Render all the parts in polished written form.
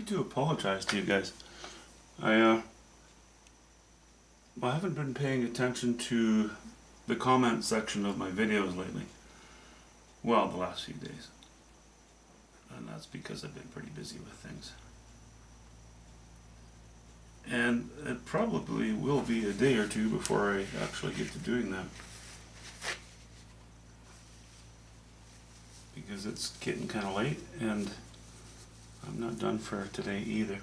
need to apologize to you guys. I haven't been paying attention to the comment section of my videos lately. Well, the last few days. And that's because I've been pretty busy with things. And it probably will be a day or two before I actually get to doing that. Because it's getting kind of late and I'm not done for today either.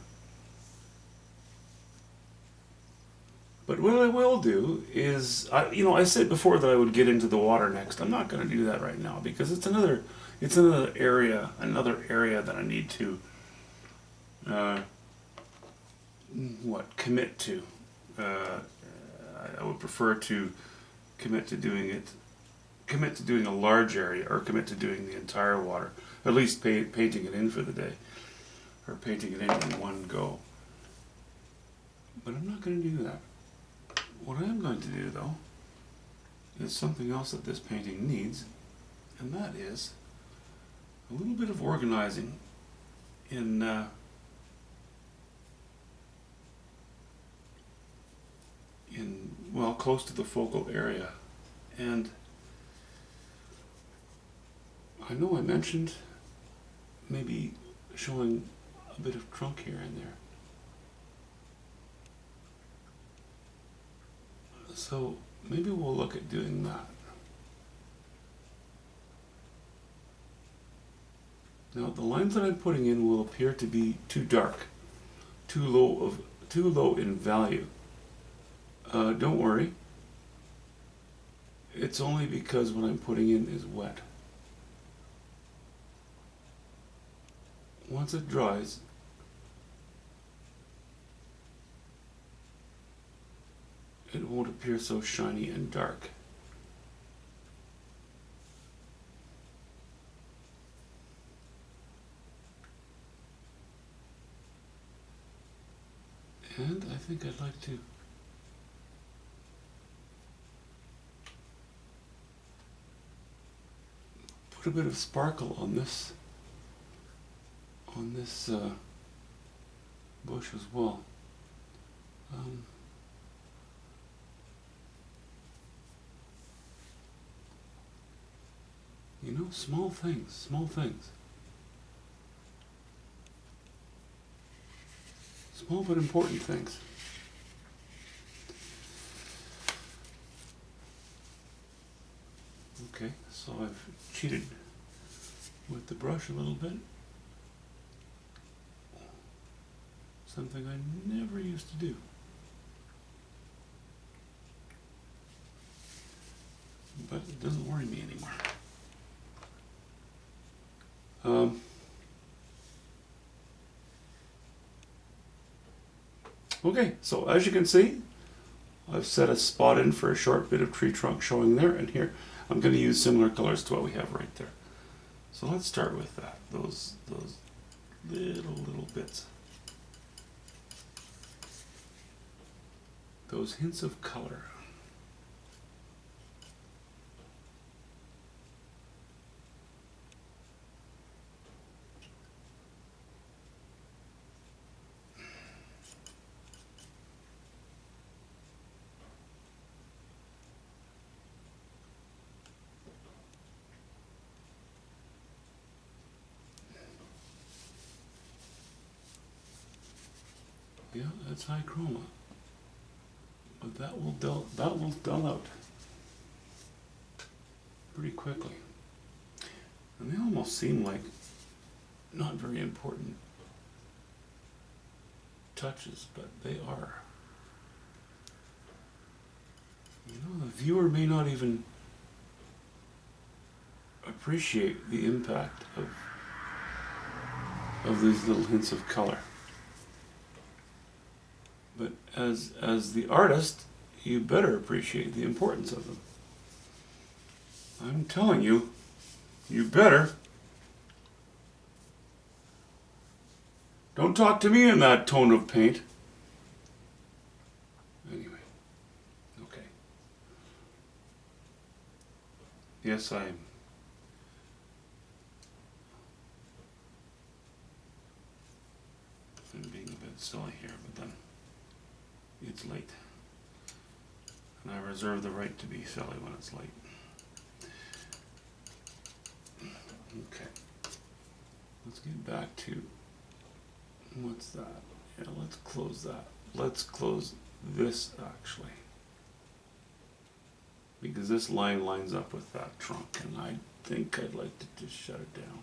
But what I will do is, I said before that I would get into the water next. I'm not going to do that right now because it's another area that I need to, commit to. I would prefer to commit to doing a large area, or commit to doing the entire water, at least painting it in for the day, or painting it in one go. But I'm not going to do that. What I am going to do, though, is something else that this painting needs, and that is a little bit of organizing in close to the focal area. And I know I mentioned maybe showing a bit of trunk here and there. So maybe we'll look at doing that. Now the lines that I'm putting in will appear to be too dark, too low in value. Don't worry. It's only because what I'm putting in is wet. Once it dries, it won't appear so shiny and dark. And I think I'd like to put a bit of sparkle on this bush as well. Small things. Small but important things. Okay, so I've cheated with the brush a little bit. Something I never used to do. But it doesn't worry me anymore. Okay, so as you can see, I've set a spot in for a short bit of tree trunk showing there, and here I'm going to use similar colors to what we have right there. So let's start with that, those little bits. Those hints of color. Yeah, that's high chroma, but that will dull out pretty quickly. And they almost seem like not very important touches, but they are. The viewer may not even appreciate the impact of these little hints of color. But as the artist, you better appreciate the importance of them. I'm telling you, you better. Don't talk to me in that tone of paint. Anyway, okay. Yes, I'm here, but then it's late. And I reserve the right to be silly when it's late. Okay. Let's get back to, what's that? Yeah, let's close that. Let's close this actually. Because this line lines up with that trunk, and I think I'd like to just shut it down.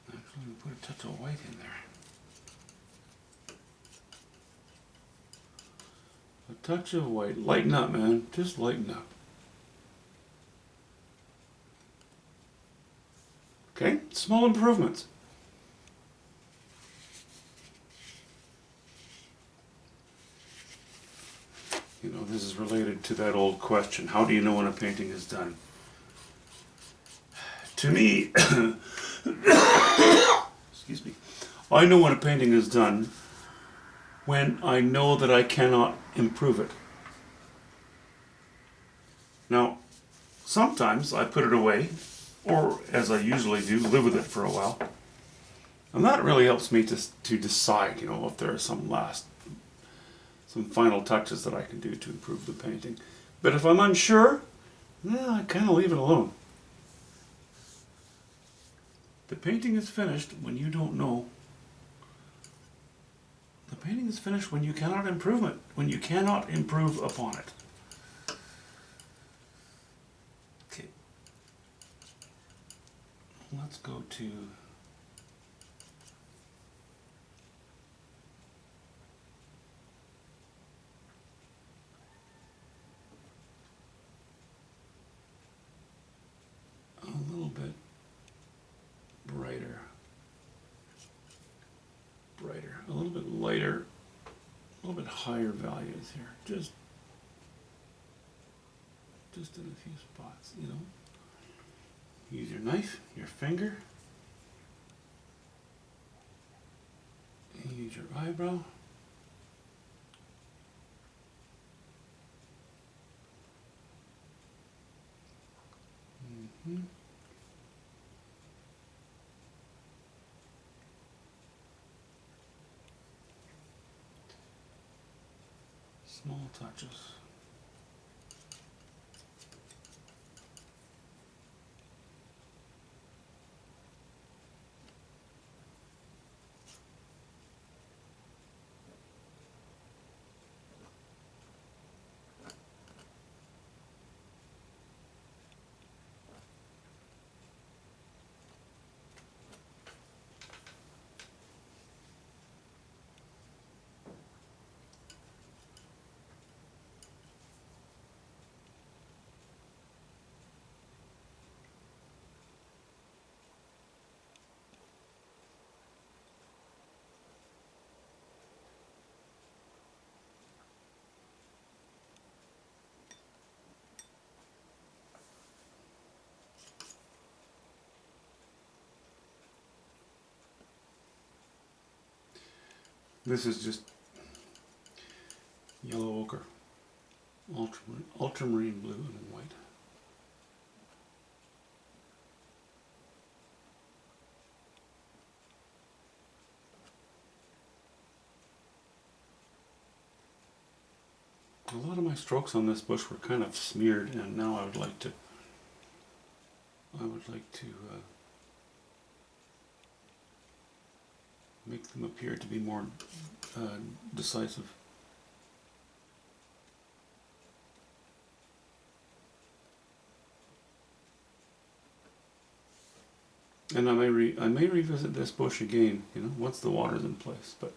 Actually, I'm gonna put a touch of white in there. A touch of white. Lighten up, man. Just lighten up. Okay, small improvements. You know, this is related to that old question, how do you know when a painting is done? To me, excuse me, I know when a painting is done when I know that I cannot improve it. Now, sometimes I put it away, or as I usually do, live with it for a while. And that really helps me to decide, you know, if there are some final touches that I can do to improve the painting. But if I'm unsure, I kind of leave it alone. The painting is finished when you don't know. The painting is finished when you cannot improve it, when you cannot improve upon it. Okay. Let's go to a little bit brighter, a little bit lighter, a little bit higher values here, just in a few spots, you know. Use your knife, your finger, use your eyebrow. Small touches. This is just yellow ochre, ultramarine blue and white. A lot of my strokes on this bush were kind of smeared, and now I would like to make them appear to be more decisive. And I may revisit this bush again, you know, once the water's in place. But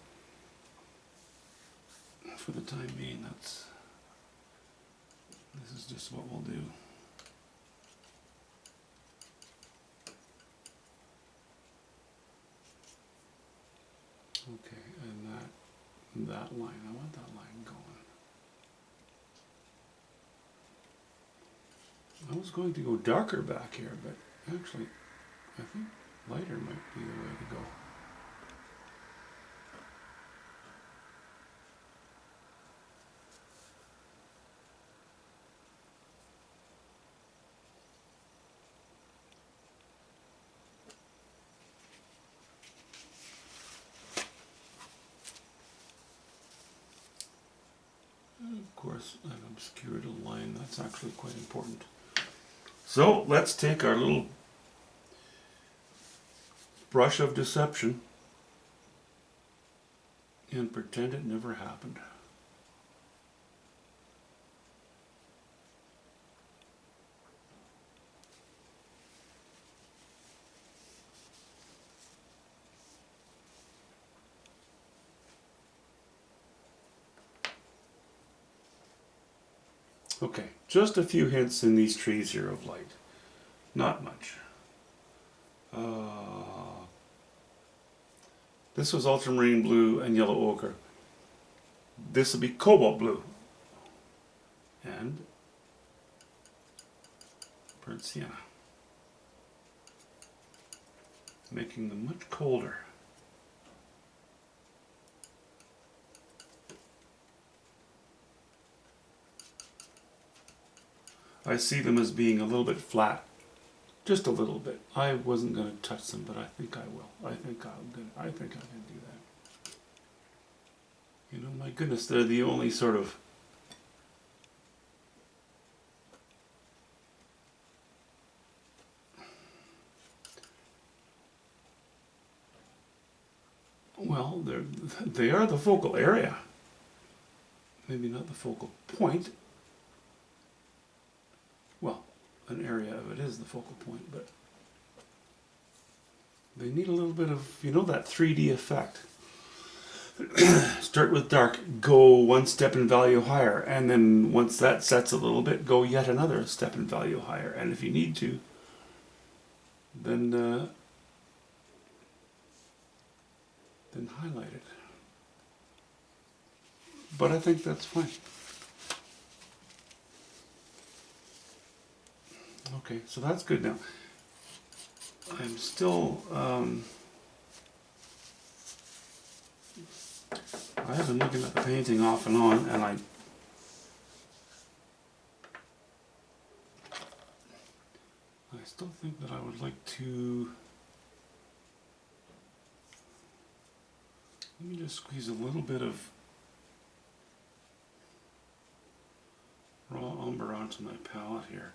for the time being, this is just what we'll do. Okay, and that line, I want that line going. I was going to go darker back here, but actually, I think lighter might be the way to go. Of course, I've obscured a line. That's actually quite important. So let's take our little brush of deception and pretend it never happened. Okay, just a few hints in these trees here of light. Not much. This was ultramarine blue and yellow ochre. This will be cobalt blue and burnt sienna, making them much colder. I see them as being a little bit flat, just a little bit. I wasn't going to touch them, but I think I will. I think I can do that. You know, my goodness, they're the only sort of well, they are the focal area. Maybe not the focal point. Well, an area of it is the focal point, but they need a little bit of, you know, that 3D effect. Start with dark, go one step in value higher, and then once that sets a little bit, go yet another step in value higher. And if you need to, then highlight it. But I think that's fine. Okay, so that's good now. I'm still, I have been looking at the painting off and on, and I still think that I would like to, let me just squeeze a little bit of raw umber onto my palette here.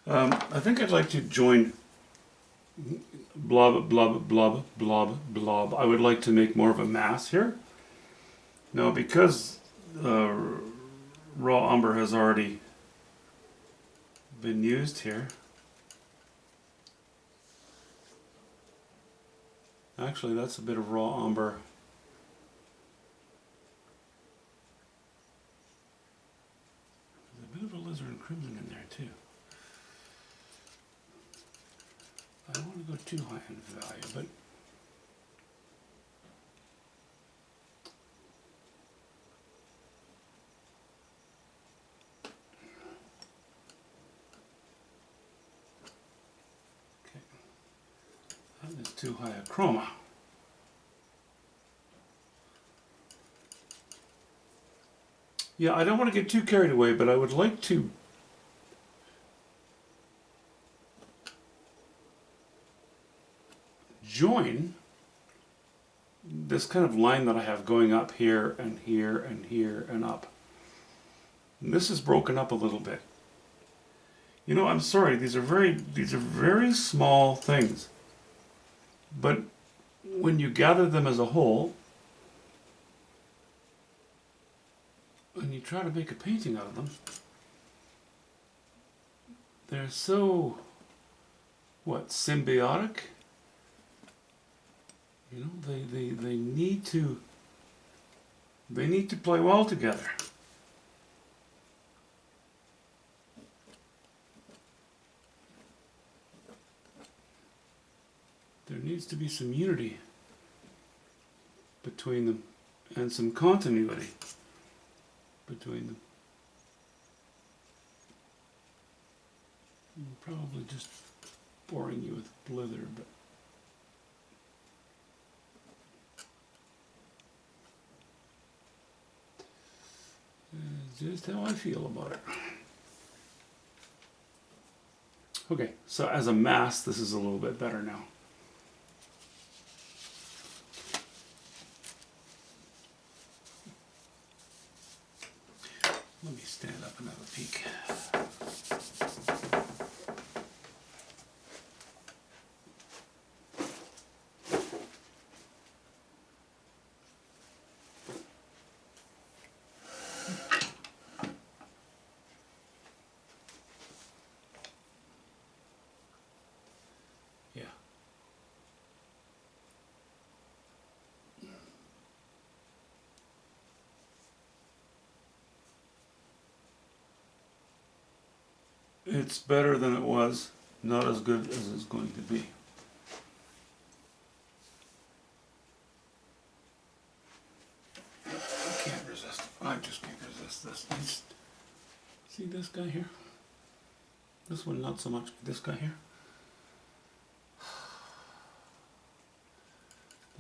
I think I'd like to join blob, blob, blob, blob, blob. I would like to make more of a mass here. Now, because raw umber has already been used here, actually that's a bit of raw umber. There's a bit of alizarin crimson in there too. I don't want to go too high in value, but okay, that is too high a chroma. Yeah, I don't want to get too carried away, but I would like to join this kind of line that I have going up here and here and here and up. And this is broken up a little bit. You know, I'm sorry, these are very small things. But when you gather them as a whole, and you try to make a painting out of them, they're so, what, symbiotic? You know, they need to play well together. There needs to be some unity between them and some continuity between them. I'm probably just boring you with blither, but just how I feel about it. Okay, so as a mass, this is a little bit better now. Let me stand up and have a peek. Yeah. It's better than it was, not as good as it's going to be. I can't resist. I just can't resist this. See this guy here? This one not so much, but this guy here?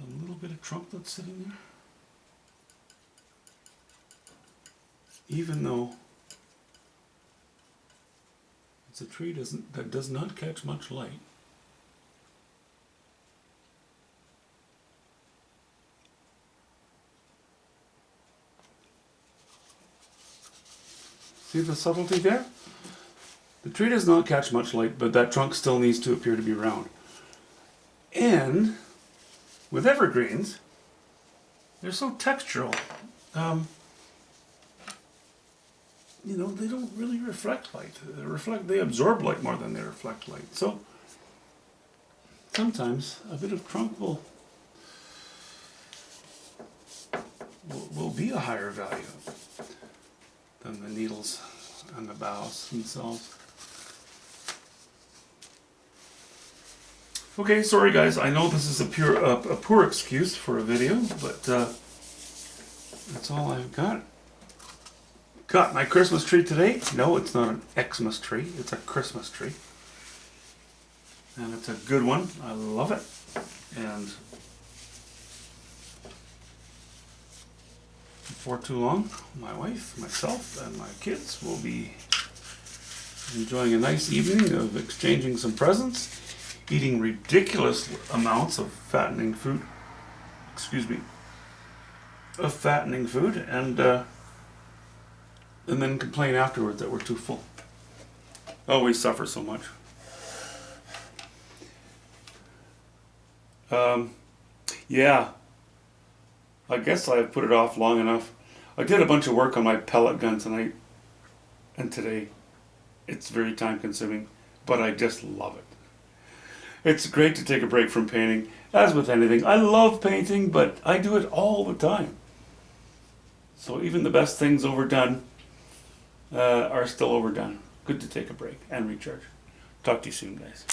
A little bit of trunk that's sitting there. Even though it's a tree that does not catch much light. See the subtlety there? The tree does not catch much light, but that trunk still needs to appear to be round. And with evergreens, they're so textural. You know, they don't really reflect light. They absorb light more than they reflect light. So sometimes a bit of trunk will be a higher value than the needles and the boughs themselves. Okay, sorry guys, I know this is a poor excuse for a video, but that's all I've got. Got my Christmas tree today. No, it's not an Xmas tree, it's a Christmas tree. And it's a good one, I love it. And before too long, my wife, myself, and my kids will be enjoying a nice evening of exchanging some presents, eating ridiculous amounts of fattening food, and then complain afterwards that we're too full. Oh, we suffer so much. Yeah, I guess I've put it off long enough. I did a bunch of work on my pellet gun tonight and today. It's very time consuming, but I just love it. It's great to take a break from painting. As with anything, I love painting, but I do it all the time. So even the best things overdone are still overdone. Good to take a break and recharge. Talk to you soon, guys.